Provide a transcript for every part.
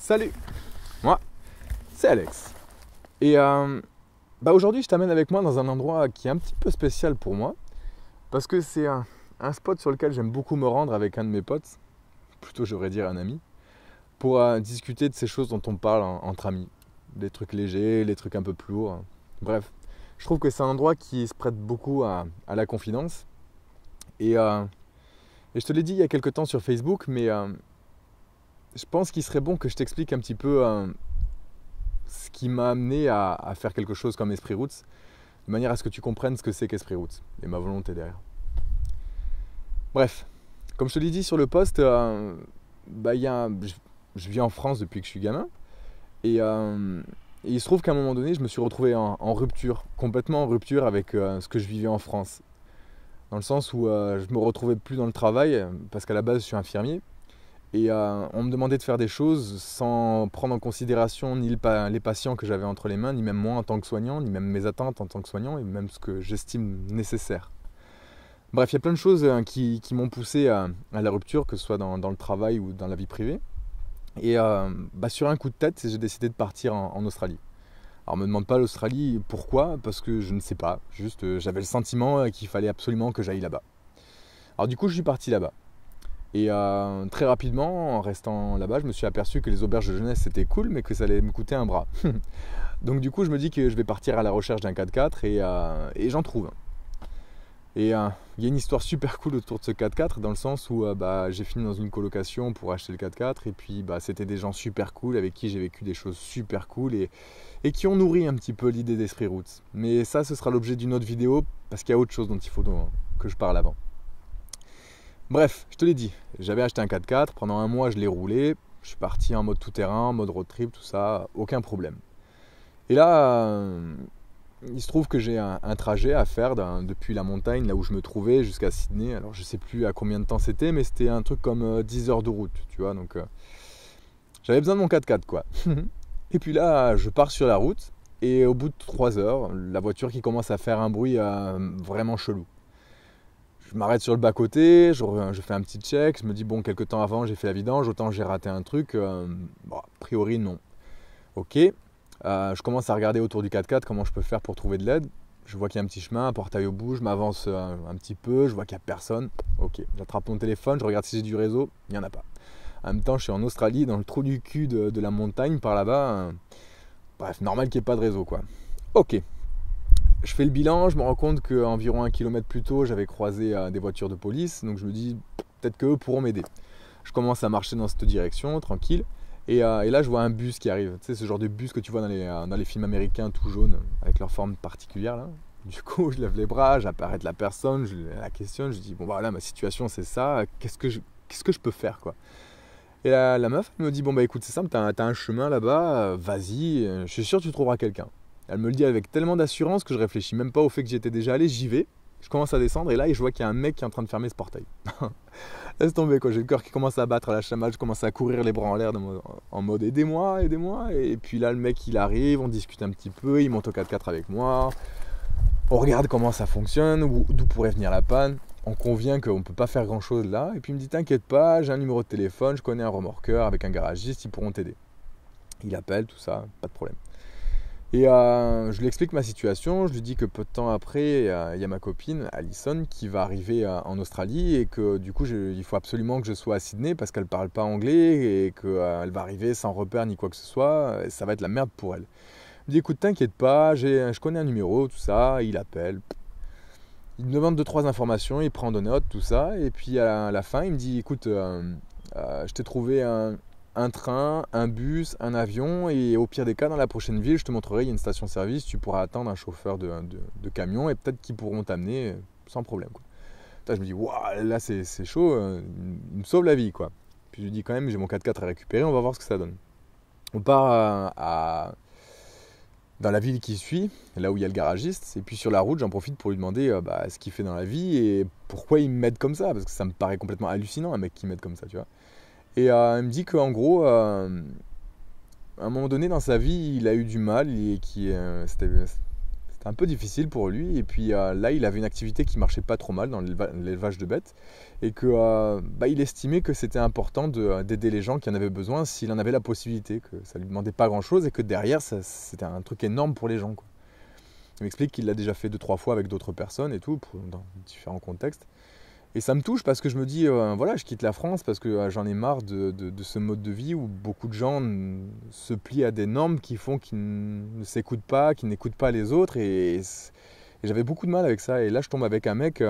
Salut, moi c'est Alex. Et aujourd'hui je t'amène avec moi dans un endroit qui est un petit peu spécial pour moi parce que c'est un spot sur lequel j'aime beaucoup me rendre avec un de mes potes, plutôt j'aurais dire un ami, pour discuter de ces choses dont on parle entre amis. Des trucs légers, les trucs un peu plus lourds. Bref, je trouve que c'est un endroit qui se prête beaucoup à la confidence. Et je te l'ai dit il y a quelques temps sur Facebook, mais je pense qu'il serait bon que je t'explique un petit peu ce qui m'a amené à faire quelque chose comme Esprit Roots, de manière à ce que tu comprennes ce que c'est qu'Esprit Roots et ma volonté derrière. Bref, comme je te l'ai dit sur le post, je vis en France depuis que je suis gamin, et il se trouve qu'à un moment donné, je me suis retrouvé en rupture, complètement en rupture avec ce que je vivais en France. Dans le sens où je me retrouvais plus dans le travail, parce qu'à la base je suis infirmier, et on me demandait de faire des choses sans prendre en considération ni les patients que j'avais entre les mains, ni même moi en tant que soignant, ni même mes attentes en tant que soignant, et même ce que j'estime nécessaire. Bref, il y a plein de choses qui m'ont poussé à la rupture, que ce soit dans le travail ou dans la vie privée. Et sur un coup de tête, j'ai décidé de partir en Australie. Alors, ne me demande pas l'Australie, pourquoi? Parce que je ne sais pas, juste j'avais le sentiment qu'il fallait absolument que j'aille là-bas. Alors du coup, je suis parti là-bas. Et très rapidement, en restant là-bas, je me suis aperçu que les auberges de jeunesse c'était cool, mais que ça allait me coûter un bras. Donc du coup, je me dis que je vais partir à la recherche d'un 4x4 et j'en trouve. Et il y a une histoire super cool autour de ce 4x4, dans le sens où j'ai fini dans une colocation pour acheter le 4x4, et puis c'était des gens super cool avec qui j'ai vécu des choses super cool et qui ont nourri un petit peu l'idée d'Esprit Roots. Mais ça, ce sera l'objet d'une autre vidéo, parce qu'il y a autre chose dont il faut que je parle avant. Bref, je te l'ai dit, j'avais acheté un 4x4, pendant un mois je l'ai roulé, je suis parti en mode tout-terrain, en mode road trip, tout ça, aucun problème. Et là, il se trouve que j'ai un trajet à faire depuis la montagne, là où je me trouvais, jusqu'à Sydney. Alors je sais plus à combien de temps c'était, mais c'était un truc comme 10 heures de route, tu vois, donc j'avais besoin de mon 4x4 quoi. Et puis là, je pars sur la route, et au bout de 3 heures, la voiture qui commence à faire un bruit vraiment chelou. Je m'arrête sur le bas-côté, je fais un petit check, je me dis bon, quelques temps avant j'ai fait la vidange, autant j'ai raté un truc, a priori non. Ok, je commence à regarder autour du 4x4 comment je peux faire pour trouver de l'aide. Je vois qu'il y a un petit chemin, un portail au bout, je m'avance un petit peu, je vois qu'il n'y a personne. Ok, j'attrape mon téléphone, je regarde si j'ai du réseau, il n'y en a pas. En même temps, je suis en Australie, dans le trou du cul de la montagne par là-bas. Bref, normal qu'il n'y ait pas de réseau quoi. Ok. Je fais le bilan, je me rends compte qu'environ 1 kilomètre plus tôt, j'avais croisé des voitures de police, donc je me dis peut-être qu'eux pourront m'aider. Je commence à marcher dans cette direction, tranquille, et là je vois un bus qui arrive. Tu sais, ce genre de bus que tu vois dans les films américains tout jaunes, avec leur forme particulière là. Du coup, je lève les bras, j'apparais de la personne, je la questionne, je dis bon voilà, ma situation c'est ça, qu'est-ce que je peux faire quoi. Et la meuf elle me dit bon écoute, c'est simple, t'as un chemin là-bas, vas-y, je suis sûr que tu trouveras quelqu'un. Elle me le dit avec tellement d'assurance que je réfléchis même pas au fait que j'y étais déjà allé, j'y vais. Je commence à descendre et là je vois qu'il y a un mec qui est en train de fermer ce portail. Laisse tomber quoi, j'ai le cœur qui commence à battre à la chamade, je commence à courir les bras en l'air en mode aidez-moi, aidez-moi. Et puis là le mec il arrive, on discute un petit peu, il monte au 4x4 avec moi. On regarde comment ça fonctionne, d'où pourrait venir la panne. On convient qu'on ne peut pas faire grand chose là. Et puis il me dit t'inquiète pas, j'ai un numéro de téléphone, je connais un remorqueur avec un garagiste, ils pourront t'aider. Il appelle, tout ça, pas de problème. Et je lui explique ma situation, je lui dis que peu de temps après, il y a ma copine, Alison, qui va arriver en Australie et que du coup, il faut absolument que je sois à Sydney parce qu'elle ne parle pas anglais et qu'elle va arriver sans repère ni quoi que ce soit, et ça va être la merde pour elle. Je lui dis écoute, t'inquiète pas, je connais un numéro, tout ça, il appelle. Il me demande 2-3 informations, il prend des notes, tout ça, et puis à la fin, il me dit écoute, je t'ai trouvé un train, un bus, un avion, et au pire des cas, dans la prochaine ville, je te montrerai, il y a une station-service, tu pourras attendre un chauffeur de camion, et peut-être qu'ils pourront t'amener sans problème. Quoi. Là, je me dis, waouh, là c'est chaud, il me sauve la vie. Quoi. Puis je lui dis quand même, j'ai mon 4x4 à récupérer, on va voir ce que ça donne. On part dans la ville qui suit, là où il y a le garagiste, et puis sur la route, j'en profite pour lui demander ce qu'il fait dans la vie, et pourquoi il m'aide comme ça, parce que ça me paraît complètement hallucinant, un mec qui m'aide comme ça, tu vois. Et il me dit qu'en gros, à un moment donné dans sa vie, il a eu du mal et c'était un peu difficile pour lui. Et puis là, il avait une activité qui marchait pas trop mal dans l'élevage de bêtes. Et que il estimait que c'était important d'aider les gens qui en avaient besoin s'il en avait la possibilité, que ça lui demandait pas grand-chose et que derrière, c'était un truc énorme pour les gens, quoi. Il m'explique qu'il l'a déjà fait 2-3 fois avec d'autres personnes et tout, dans différents contextes. Et ça me touche parce que je me dis, voilà, je quitte la France parce que j'en ai marre de ce mode de vie où beaucoup de gens se plient à des normes qui font qu'ils ne s'écoutent pas, qu'ils n'écoutent pas les autres. Et j'avais beaucoup de mal avec ça. Et là, je tombe avec un mec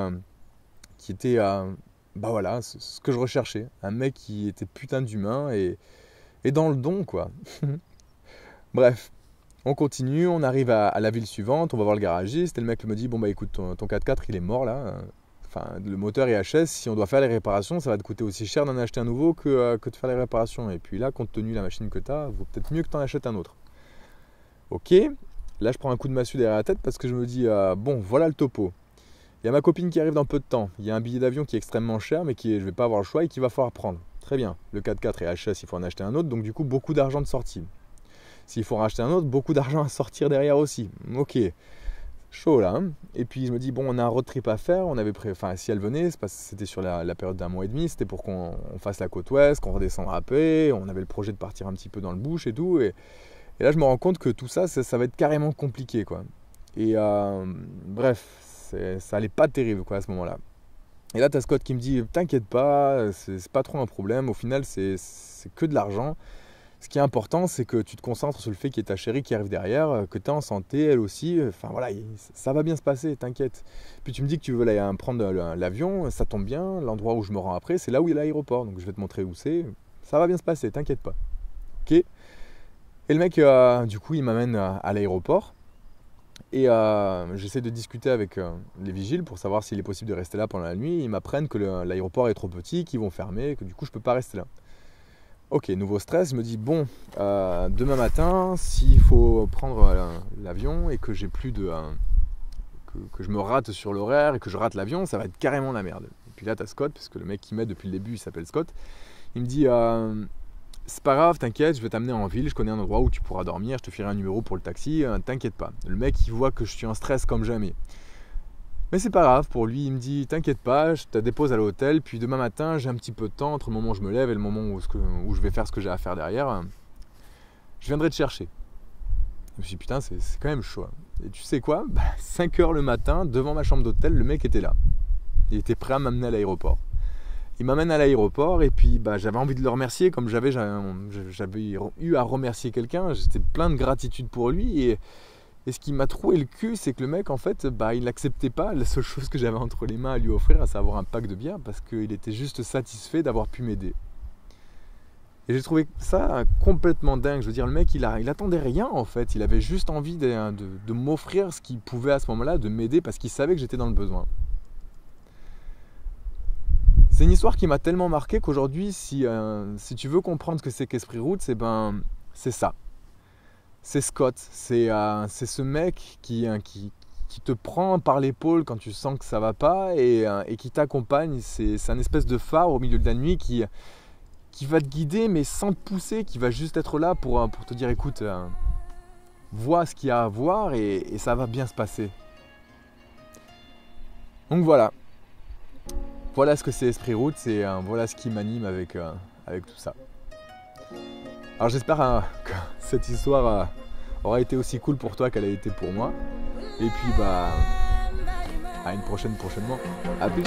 qui était, voilà, ce que je recherchais. Un mec qui était putain d'humain et dans le don, quoi. Bref. On continue, on arrive à la ville suivante, on va voir le garagiste et le mec me dit, bon bah écoute, ton 4x4 il est mort là, enfin le moteur est HS, si on doit faire les réparations, ça va te coûter aussi cher d'en acheter un nouveau que de faire les réparations. Et puis là, compte tenu de la machine que tu as, vaut peut-être mieux que tu en achètes un autre. Ok, là je prends un coup de massue derrière la tête parce que je me dis, bon voilà le topo. Il y a ma copine qui arrive dans peu de temps, il y a un billet d'avion qui est extrêmement cher mais je vais pas avoir le choix et qu'il va falloir prendre. Très bien, le 4x4 est HS, il faut en acheter un autre, donc du coup beaucoup d'argent de sortie. S'il faut racheter un autre, beaucoup d'argent à sortir derrière aussi. Ok, chaud là. Hein. Et puis je me dis, bon, on a un road trip à faire. On avait si elle venait, c'était sur la période d'1 mois et demi. C'était pour qu'on fasse la côte ouest, qu'on redescende à paix. On avait le projet de partir un petit peu dans le bush et tout. Et là, je me rends compte que tout ça, ça va être carrément compliqué, quoi. Et bref, ça allait pas terrible, quoi, à ce moment-là. Et là, tu as Scott qui me dit, t'inquiète pas, c'est pas trop un problème. Au final, c'est que de l'argent. Ce qui est important, c'est que tu te concentres sur le fait qu'il y ait ta chérie qui arrive derrière, que tu es en santé, elle aussi. Enfin voilà, ça va bien se passer, t'inquiète. Puis tu me dis que tu veux aller prendre l'avion, ça tombe bien. L'endroit où je me rends après, c'est là où il y a l'aéroport. Donc je vais te montrer où c'est. Ça va bien se passer, t'inquiète pas. Ok. Et le mec, du coup, il m'amène à l'aéroport. Et j'essaie de discuter avec les vigiles pour savoir s'il est possible de rester là pendant la nuit. Ils m'apprennent que l'aéroport est trop petit, qu'ils vont fermer, que du coup, je ne peux pas rester là. Ok, nouveau stress, je me dis bon, demain matin, s'il faut prendre l'avion et que j'ai plus de... que je me rate sur l'horaire et que je rate l'avion, ça va être carrément la merde. Et puis là, t'as Scott, parce que le mec qui m'aide depuis le début, il s'appelle Scott. Il me dit, c'est pas grave, t'inquiète, je vais t'amener en ville, je connais un endroit où tu pourras dormir, je te filerai un numéro pour le taxi, t'inquiète pas. Le mec, il voit que je suis en stress comme jamais. Mais c'est pas grave, pour lui, il me dit, t'inquiète pas, je te dépose à l'hôtel, puis demain matin, j'ai un petit peu de temps entre le moment où je me lève et le moment où je vais faire ce que j'ai à faire derrière. Je viendrai te chercher. Je me suis dit, putain, c'est quand même chaud. Et tu sais quoi, 5h le matin, devant ma chambre d'hôtel, le mec était là. Il était prêt à m'amener à l'aéroport. Il m'amène à l'aéroport et puis j'avais envie de le remercier, comme j'avais eu à remercier quelqu'un. J'étais plein de gratitude pour lui et ce qui m'a troué le cul, c'est que le mec, en fait, il n'acceptait pas la seule chose que j'avais entre les mains à lui offrir, à savoir un pack de bière, parce qu'il était juste satisfait d'avoir pu m'aider. Et j'ai trouvé ça complètement dingue. Je veux dire, le mec, il attendait rien, en fait. Il avait juste envie de m'offrir ce qu'il pouvait à ce moment-là, de m'aider, parce qu'il savait que j'étais dans le besoin. C'est une histoire qui m'a tellement marqué qu'aujourd'hui, si tu veux comprendre ce que c'est qu'Esprit Roots, c'est ça. C'est Scott, c'est ce mec qui te prend par l'épaule quand tu sens que ça va pas et qui t'accompagne. C'est un espèce de phare au milieu de la nuit qui va te guider mais sans te pousser, qui va juste être là pour te dire écoute, vois ce qu'il y a à voir et ça va bien se passer. Donc voilà ce que c'est Esprit Roots et voilà ce qui m'anime avec tout ça. Alors j'espère que cette histoire aura été aussi cool pour toi qu'elle a été pour moi. Et puis à une prochainement. À plus.